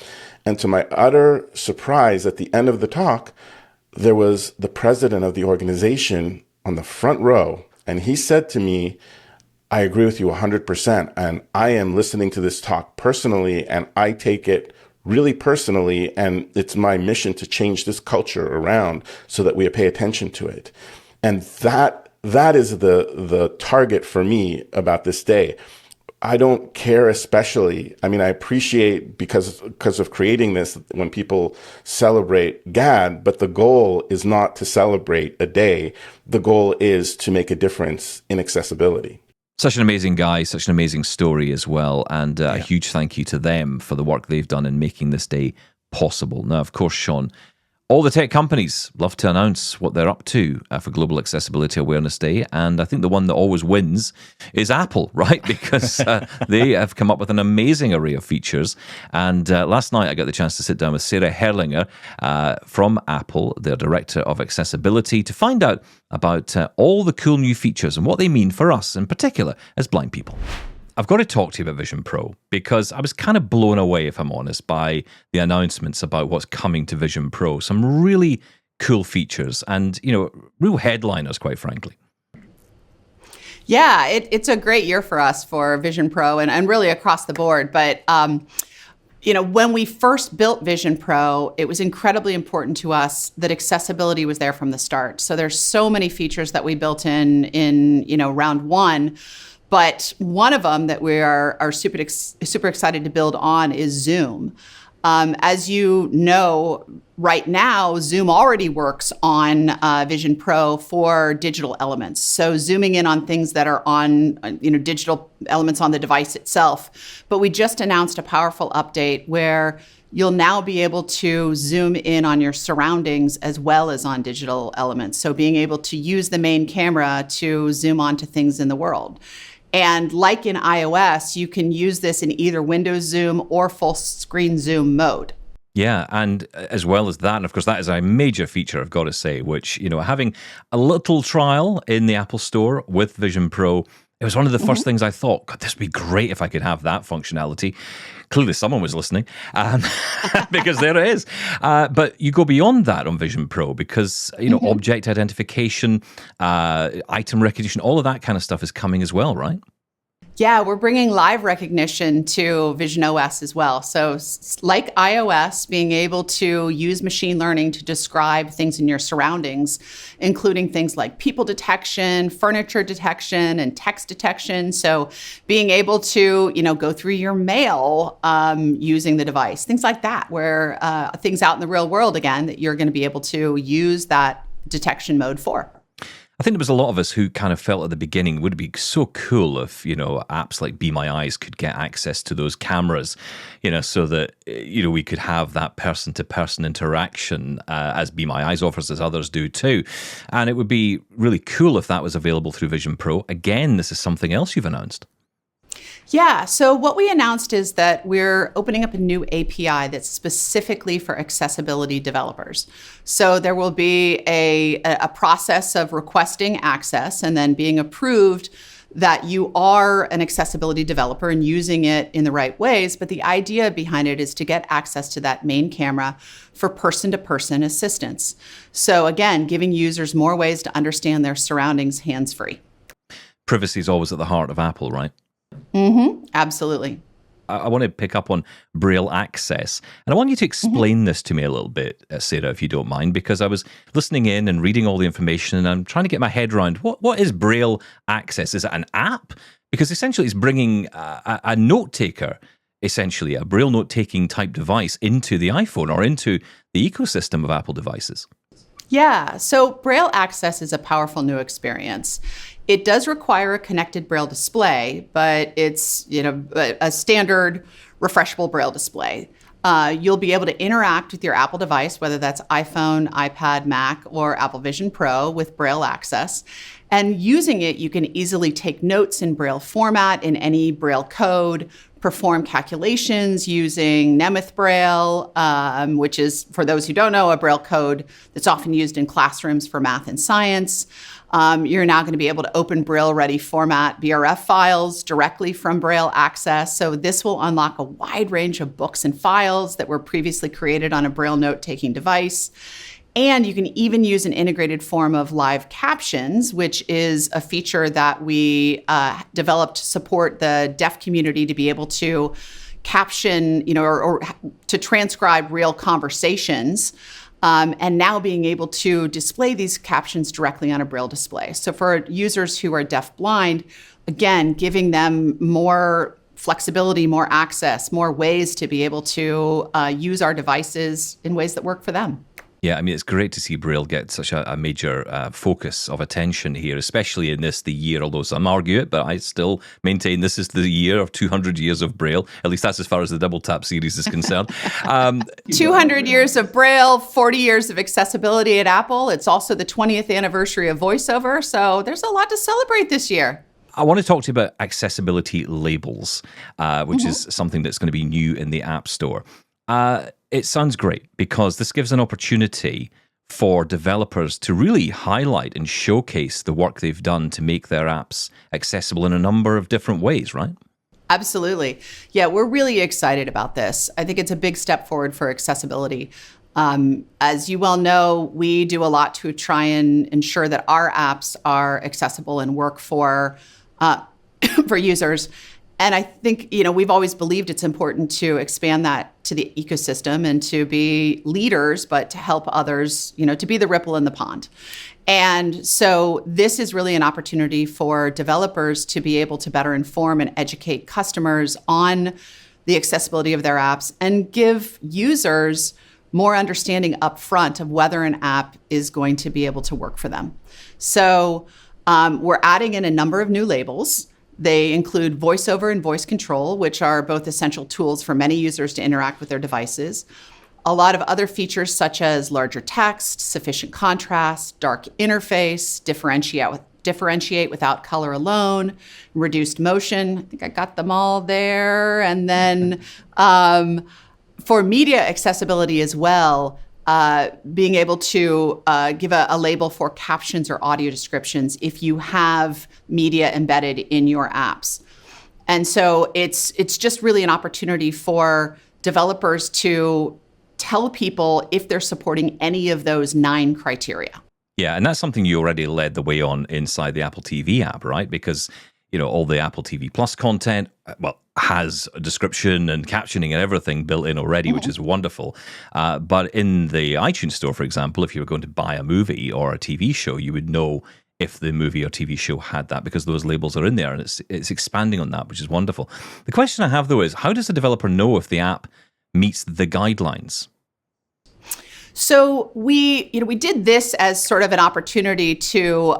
And to my utter surprise, at the end of the talk, there was the president of the organization on the front row. And he said to me, "I agree with you 100%. And I am listening to this talk personally, and I take it really personally. And it's my mission to change this culture around so that we pay attention to it." And that is the target for me about this day. I don't care especially. I mean, I appreciate because of creating this when people celebrate GAAD, but the goal is not to celebrate a day. The goal is to make a difference in accessibility. Such an amazing guy, such an amazing story as well. And a huge thank you to them for the work they've done in making this day possible. Now, of course, Shaun, all the tech companies love to announce what they're up to for Global Accessibility Awareness Day. And I think the one that always wins is Apple, right? Because they have come up with an amazing array of features. And last night I got the chance to sit down with Sarah Herrlinger from Apple, their Director of Accessibility, to find out about all the cool new features and what they mean for us in particular as blind people. I've got to talk to you about Vision Pro because I was kind of blown away, if I'm honest, by the announcements about what's coming to Vision Pro. Some really cool features and, real headliners, quite frankly. Yeah, it's a great year for us for Vision Pro and really across the board. But, when we first built Vision Pro, it was incredibly important to us that accessibility was there from the start. So there's so many features that we built in round one. But one of them that we are super excited to build on is Zoom. As you know, right now, Zoom already works on Vision Pro for digital elements. So zooming in on things that are on, digital elements on the device itself. But we just announced a powerful update where you'll now be able to zoom in on your surroundings as well as on digital elements. So being able to use the main camera to zoom onto things in the world. And like in iOS, you can use this in either Windows Zoom or full screen zoom mode. Yeah, and as well as that, and of course, that is a major feature, I've got to say, which, having a little trial in the Apple Store with Vision Pro, it was one of the first things I thought, God, this would be great if I could have that functionality. Clearly, someone was listening, because there it is. But you go beyond that on Vision Pro because, object identification, item recognition, all of that kind of stuff is coming as well, right? Yeah, we're bringing live recognition to Vision OS as well. So like iOS, being able to use machine learning to describe things in your surroundings, including things like people detection, furniture detection, and text detection. So being able to, go through your mail using the device, things like that, where things out in the real world, again, that you're going to be able to use that detection mode for. I think there was a lot of us who kind of felt at the beginning it would be so cool if, apps like Be My Eyes could get access to those cameras, so that, we could have that person-to-person interaction as Be My Eyes offers, as others do too. And it would be really cool if that was available through Vision Pro. Again, this is something else you've announced. Yeah, so what we announced is that we're opening up a new API that's specifically for accessibility developers. So there will be a process of requesting access and then being approved that you are an accessibility developer and using it in the right ways. But the idea behind it is to get access to that main camera for person-to-person assistance. So again, giving users more ways to understand their surroundings hands-free. Privacy is always at the heart of Apple, right? Mm-hmm. Absolutely. I want to pick up on Braille Access. And I want you to explain this to me a little bit, Sarah, if you don't mind, because I was listening in and reading all the information and I'm trying to get my head around what is Braille Access? Is it an app? Because essentially it's bringing a note taker, essentially a Braille note-taking type device into the iPhone or into the ecosystem of Apple devices. Yeah, so Braille Access is a powerful new experience. It does require a connected Braille display, but it's a standard refreshable Braille display. You'll be able to interact with your Apple device, whether that's iPhone, iPad, Mac, or Apple Vision Pro with Braille Access. And using it, you can easily take notes in Braille format in any Braille code, perform calculations using Nemeth Braille, which is, for those who don't know, a Braille code that's often used in classrooms for math and science. You're now going to be able to open Braille-ready format BRF files directly from Braille Access. So this will unlock a wide range of books and files that were previously created on a Braille note-taking device. And you can even use an integrated form of live captions, which is a feature that we developed to support the deaf community to be able to caption, or to transcribe real conversations and now being able to display these captions directly on a Braille display. So for users who are deafblind, again, giving them more flexibility, more access, more ways to be able to use our devices in ways that work for them. Yeah, I mean, it's great to see Braille get such a major focus of attention here, especially in the year, although some argue it, but I still maintain this is the year of 200 years of Braille. At least that's as far as the Double Tap series is concerned. 200 years of Braille, 40 years of accessibility at Apple. It's also the 20th anniversary of VoiceOver, so there's a lot to celebrate this year. I want to talk to you about accessibility labels, which is something that's going to be new in the App Store. It sounds great because this gives an opportunity for developers to really highlight and showcase the work they've done to make their apps accessible in a number of different ways, right? Absolutely. Yeah, we're really excited about this. I think it's a big step forward for accessibility. As you well know, we do a lot to try and ensure that our apps are accessible and work for users. And I think, we've always believed it's important to expand that to the ecosystem and to be leaders, but to help others, to be the ripple in the pond. And so this is really an opportunity for developers to be able to better inform and educate customers on the accessibility of their apps and give users more understanding up front of whether an app is going to be able to work for them. So we're adding in a number of new labels. They include VoiceOver and voice control, which are both essential tools for many users to interact with their devices. A lot of other features such as larger text, sufficient contrast, dark interface, differentiate without color alone, reduced motion. I think I got them all there. And then for media accessibility as well, being able to give a label for captions or audio descriptions if you have media embedded in your apps. And so it's just really an opportunity for developers to tell people if they're supporting any of those 9 criteria. Yeah, and that's something you already led the way on inside the Apple TV app, right? Because all the Apple TV Plus content, has a description and captioning and everything built in already, which is wonderful. But in the iTunes store, for example, if you were going to buy a movie or a TV show, you would know if the movie or TV show had that because those labels are in there, and it's expanding on that, which is wonderful. The question I have, though, is how does the developer know if the app meets the guidelines? So we did this as sort of an opportunity to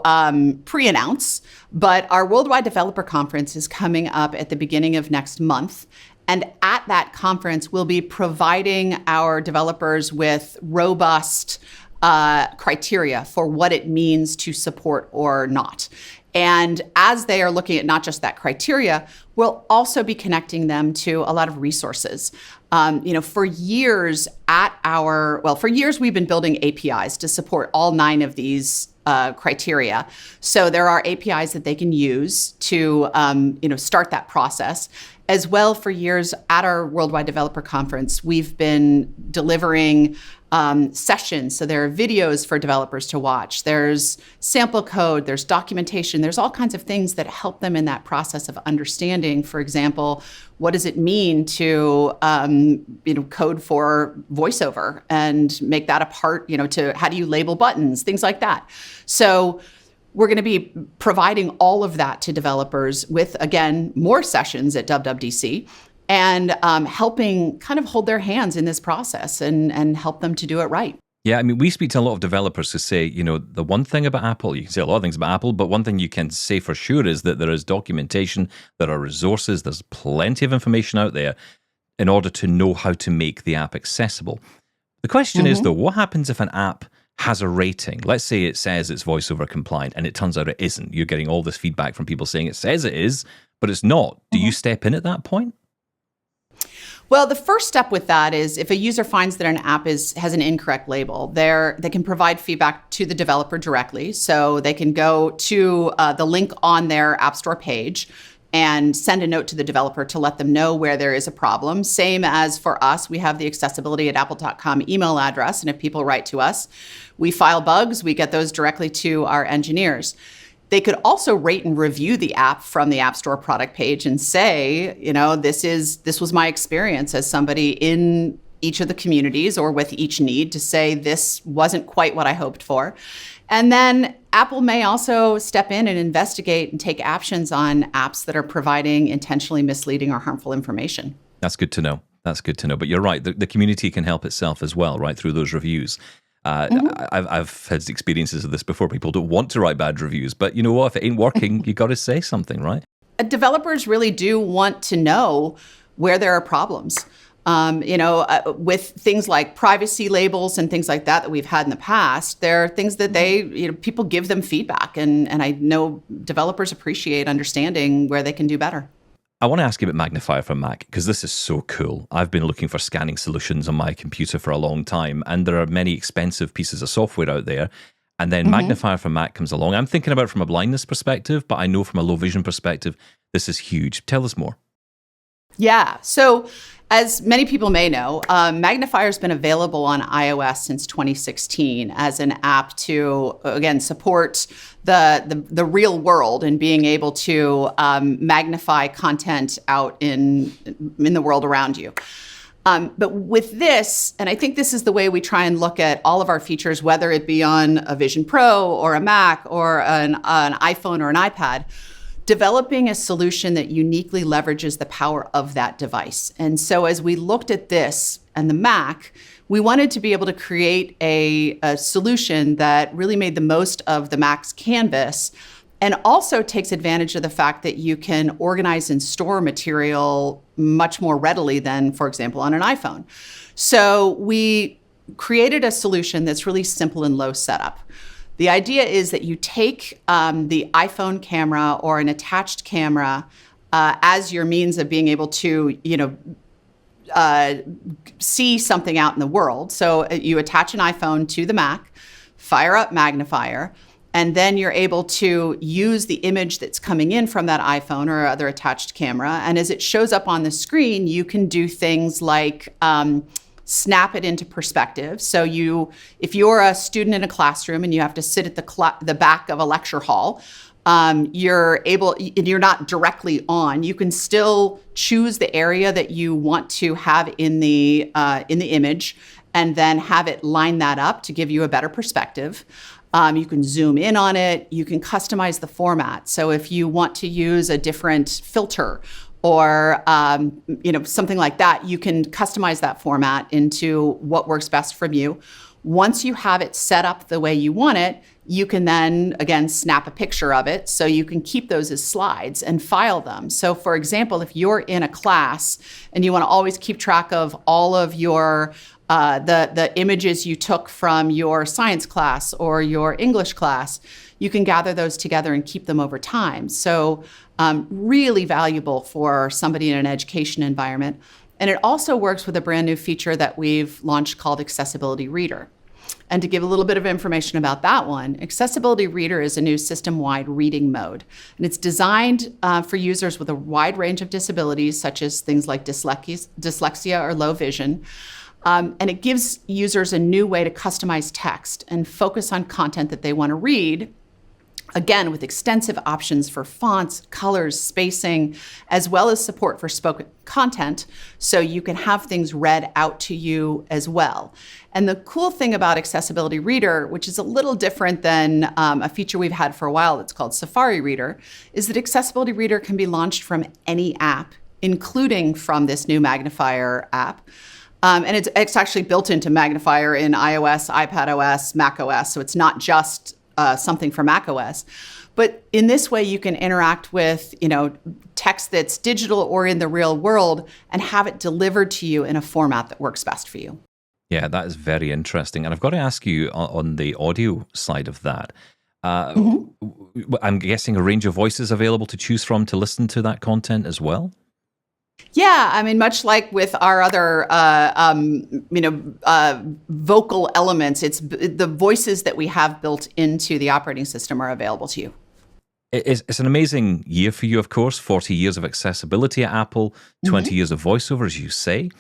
pre-announce, but our Worldwide Developer Conference is coming up at the beginning of next month. And at that conference, we'll be providing our developers with robust criteria for what it means to support or not. And as they are looking at not just that criteria, we'll also be connecting them to a lot of resources. For years we've been building APIs to support all 9 of these criteria. So there are APIs that they can use to, start that process. As well, for years at our Worldwide Developer Conference, we've been delivering sessions. So there are videos for developers to watch. There's sample code, there's documentation, there's all kinds of things that help them in that process of understanding, for example, what does it mean to code for VoiceOver and make that a part, to how do you label buttons, things like that. So we're going to be providing all of that to developers with, again, more sessions at WWDC and helping kind of hold their hands in this process and help them to do it right. Yeah, I mean, we speak to a lot of developers who say, the one thing about Apple, you can say a lot of things about Apple, but one thing you can say for sure is that there is documentation, there are resources, there's plenty of information out there in order to know how to make the app accessible. The question is, though, what happens if an app has a rating? Let's say it says it's VoiceOver compliant and it turns out it isn't. You're getting all this feedback from people saying it says it is, but it's not. Do you step in at that point? Well, the first step with that is if a user finds that an app has an incorrect label, they can provide feedback to the developer directly. So they can go to the link on their App Store page and send a note to the developer to let them know where there is a problem. Same as for us, we have the accessibility@apple.com email address. And if people write to us, we file bugs, we get those directly to our engineers. They could also rate and review the app from the App Store product page and say, this was my experience as somebody in each of the communities or with each need to say, this wasn't quite what I hoped for. And then Apple may also step in and investigate and take actions on apps that are providing intentionally misleading or harmful information. That's good to know. That's good to know. But you're right. The community can help itself as well, right, through those reviews. I've had experiences of this before. People don't want to write bad reviews, but you know what? If it ain't working, you got to say something, right? Developers really do want to know where there are problems. With things like privacy labels and things like that we've had in the past, there are things that people give them feedback, and I know developers appreciate understanding where they can do better. I want to ask you about Magnifier for Mac, because this is so cool. I've been looking for scanning solutions on my computer for a long time, and there are many expensive pieces of software out there. And then Magnifier for Mac comes along. I'm thinking about it from a blindness perspective, but I know from a low vision perspective, this is huge. Tell us more. Yeah. So as many people may know, Magnifier has been available on iOS since 2016 as an app to, again, support the real world and being able to magnify content out in the world around you. But with this, and I think this is the way we try and look at all of our features, whether it be on a Vision Pro or a Mac or an iPhone or an iPad, developing a solution that uniquely leverages the power of that device. And so as we looked at this and the Mac, we wanted to be able to create a solution that really made the most of the Mac's canvas and also takes advantage of the fact that you can organize and store material much more readily than, for example, on an iPhone. So we created a solution that's really simple and low setup. The idea is that you take the iPhone camera or an attached camera as your means of being able to, see something out in the world. So you attach an iPhone to the Mac, fire up Magnifier, and then you're able to use the image that's coming in from that iPhone or other attached camera. And as it shows up on the screen, you can do things like snap it into perspective. So if you're a student in a classroom and you have to sit at the back of a lecture hall, you're not directly on. You can still choose the area that you want to have in the image, and then have it line that up to give you a better perspective. You can zoom in on it. You can customize the format. So if you want to use a different filter or something like that, you can customize that format into what works best for you. Once you have it set up the way you want it, you can then, again, snap a picture of it so you can keep those as slides and file them. So, for example, if you're in a class and you want to always keep track of all of your the images you took from your science class or your English class, you can gather those together and keep them over time. So really valuable for somebody in an education environment. And it also works with a brand new feature that we've launched called Accessibility Reader. And to give a little bit of information about that one, Accessibility Reader is a new system-wide reading mode. And it's designed for users with a wide range of disabilities, such as things like dyslexia or low vision. And it gives users a new way to customize text and focus on content that they want to read, again, with extensive options for fonts, colors, spacing, as well as support for spoken content, so you can have things read out to you as well. And the cool thing about Accessibility Reader, which is a little different than a feature we've had for a while that's called Safari Reader, is that Accessibility Reader can be launched from any app, including from this new Magnifier app. And it's actually built into Magnifier in iOS, iPadOS, macOS, so it's not just something for macOS. But in this way, you can interact with, text that's digital or in the real world and have it delivered to you in a format that works best for you. Yeah, that is very interesting. And I've got to ask you on the audio side of that, I'm guessing a range of voices available to choose from to listen to that content as well? Yeah, I mean, much like with our other, vocal elements, it's the voices that we have built into the operating system are available to you. It's an amazing year for you, of course. 40 years of accessibility at Apple, 20 years of voiceover, as you say.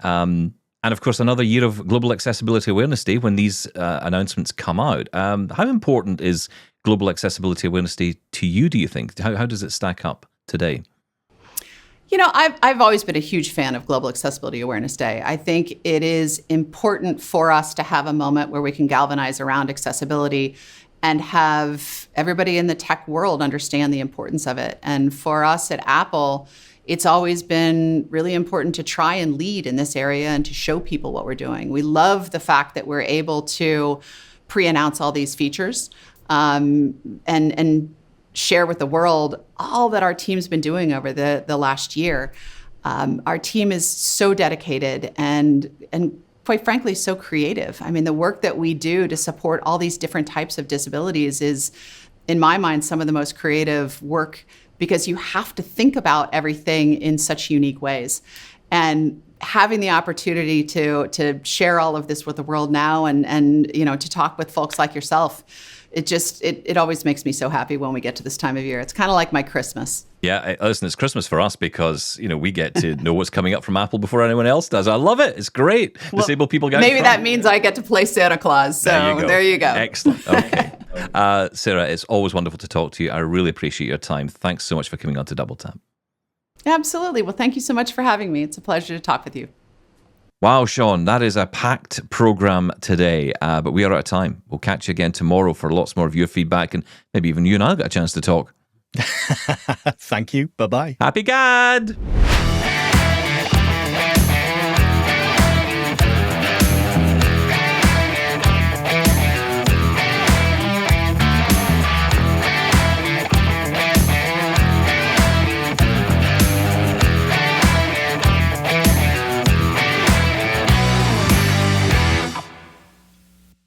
And of course, another year of Global Accessibility Awareness Day when these announcements come out. How important is Global Accessibility Awareness Day to you, do you think? How does it stack up today? I've always been a huge fan of Global Accessibility Awareness Day. I think it is important for us to have a moment where we can galvanize around accessibility and have everybody in the tech world understand the importance of it. And for us at Apple, it's always been really important to try and lead in this area and to show people what we're doing. We love the fact that we're able to pre-announce all these features and share with the world all that our team's been doing over the last year. Our team is so dedicated and quite frankly, so creative. I mean, the work that we do to support all these different types of disabilities is, in my mind, some of the most creative work, because you have to think about everything in such unique ways. And having the opportunity to share all of this with the world now and to talk with folks like yourself, it always makes me so happy when we get to this time of year. It's kind of like my Christmas. Yeah, listen, it's Christmas for us because, we get to know what's coming up from Apple before anyone else does. I love it. It's great. Well, disabled people get maybe that means I get to play Santa Claus. So there you go. Excellent. Okay. Sarah, it's always wonderful to talk to you. I really appreciate your time. Thanks so much for coming on to Double Tap. Absolutely. Well, thank you so much for having me. It's a pleasure to talk with you. Wow, Shaun, that is a packed program today, but we are out of time. We'll catch you again tomorrow for lots more of your feedback, and maybe even you and I will get a chance to talk. Thank you. Bye-bye. Happy GAAD!